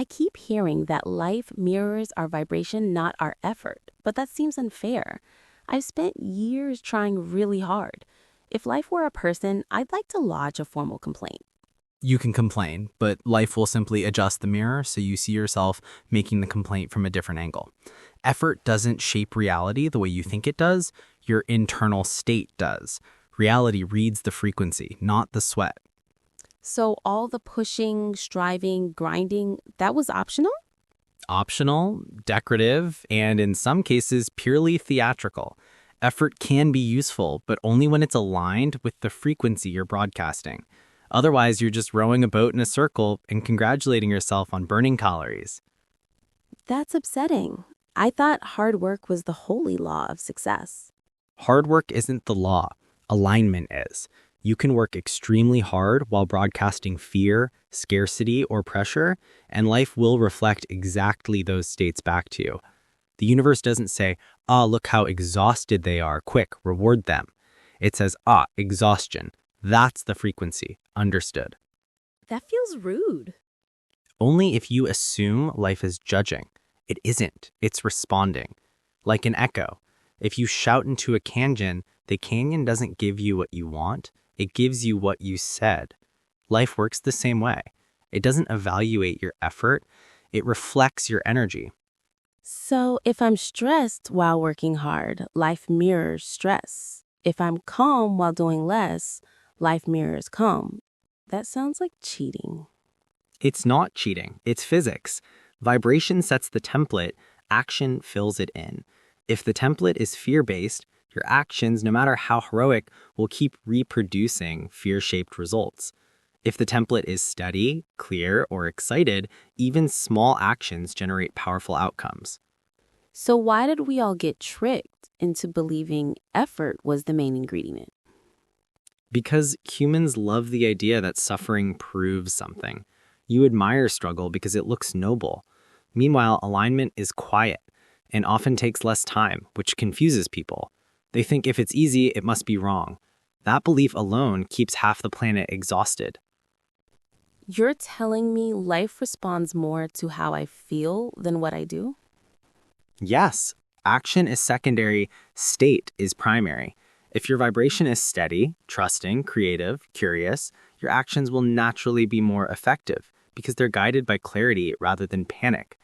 I keep hearing that life mirrors our vibration, not our effort, but that seems unfair. I've spent years trying really hard. If life were a person, I'd like to lodge a formal complaint. You can complain, but life will simply adjust the mirror so you see yourself making the complaint from a different angle. Effort doesn't shape reality the way you think it does, your internal state does. Reality reads the frequency, not the sweat. So all the pushing, striving, grinding, that was optional? Optional, decorative, and in some cases purely theatrical. Effort can be useful, but only when it's aligned with the frequency you're broadcasting. Otherwise, you're just rowing a boat in a circle and congratulating yourself on burning calories. That's upsetting. I thought hard work was the holy law of success. Hard work isn't the law. Alignment is. You can work extremely hard while broadcasting fear, scarcity, or pressure, and life will reflect exactly those states back to you. The universe doesn't say, look how exhausted they are. Quick, reward them. It says, exhaustion. That's the frequency. Understood. That feels rude. Only if you assume life is judging. It isn't. It's responding. Like an echo. If you shout into a canyon, the canyon doesn't give you what you want. It gives you what you said. Life works the same way. It doesn't evaluate your effort. It reflects your energy. So if I'm stressed while working hard, life mirrors stress. If I'm calm while doing less, life mirrors calm. That sounds like cheating. It's not cheating. It's physics. Vibration sets the template. Action fills it in. If the template is fear-based, your actions, no matter how heroic, will keep reproducing fear-shaped results. If the template is steady, clear, or excited, even small actions generate powerful outcomes. So why did we all get tricked into believing effort was the main ingredient? Because humans love the idea that suffering proves something. You admire struggle because it looks noble. Meanwhile, alignment is quiet and often takes less time, which confuses people. They think if it's easy, it must be wrong. That belief alone keeps half the planet exhausted. You're telling me life responds more to how I feel than what I do? Yes, action is secondary, state is primary. If your vibration is steady, trusting, creative, curious, your actions will naturally be more effective because they're guided by clarity rather than panic.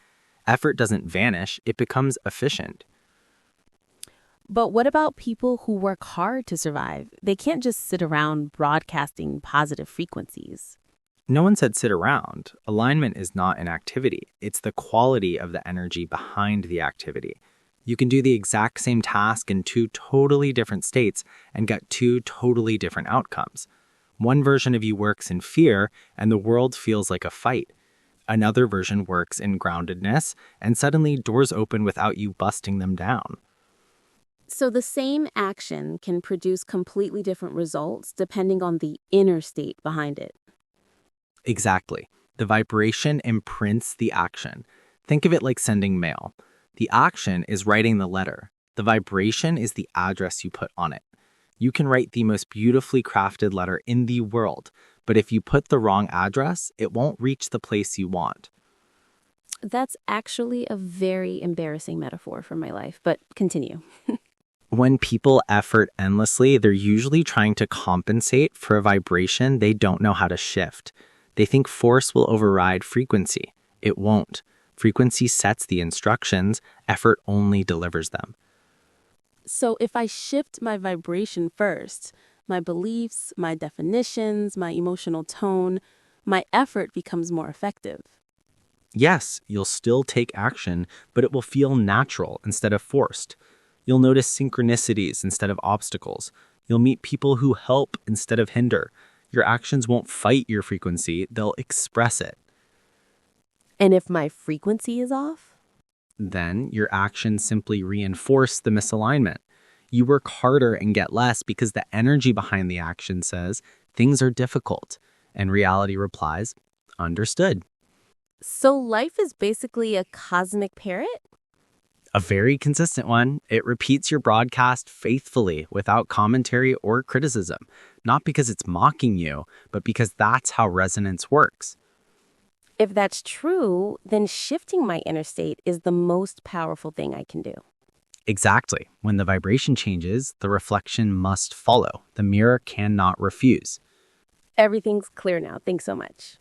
Effort doesn't vanish, it becomes efficient. But what about people who work hard to survive? They can't just sit around broadcasting positive frequencies. No one said sit around. Alignment is not an activity. It's the quality of the energy behind the activity. You can do the exact same task in two totally different states and get two totally different outcomes. One version of you works in fear and the world feels like a fight. Another version works in groundedness and suddenly doors open without you busting them down. So the same action can produce completely different results depending on the inner state behind it. Exactly. The vibration imprints the action. Think of it like sending mail. The action is writing the letter. The vibration is the address you put on it. You can write the most beautifully crafted letter in the world, but if you put the wrong address, it won't reach the place you want. That's actually a very embarrassing metaphor for my life, but continue. When people effort endlessly, they're usually trying to compensate for a vibration they don't know how to shift. They think force will override frequency. It won't. Frequency sets the instructions, effort only delivers them. So if I shift my vibration first, my beliefs, my definitions, my emotional tone, my effort becomes more effective. Yes, you'll still take action, but it will feel natural instead of forced. You'll notice synchronicities instead of obstacles. You'll meet people who help instead of hinder. Your actions won't fight your frequency, they'll express it. And if my frequency is off? Then your actions simply reinforce the misalignment. You work harder and get less because the energy behind the action says things are difficult, and reality replies, understood. So life is basically a cosmic parrot? A very consistent one. It repeats your broadcast faithfully without commentary or criticism, not because it's mocking you, but because that's how resonance works. If that's true, then shifting my inner state is the most powerful thing I can do. Exactly. When the vibration changes, the reflection must follow. The mirror cannot refuse. Everything's clear now. Thanks so much.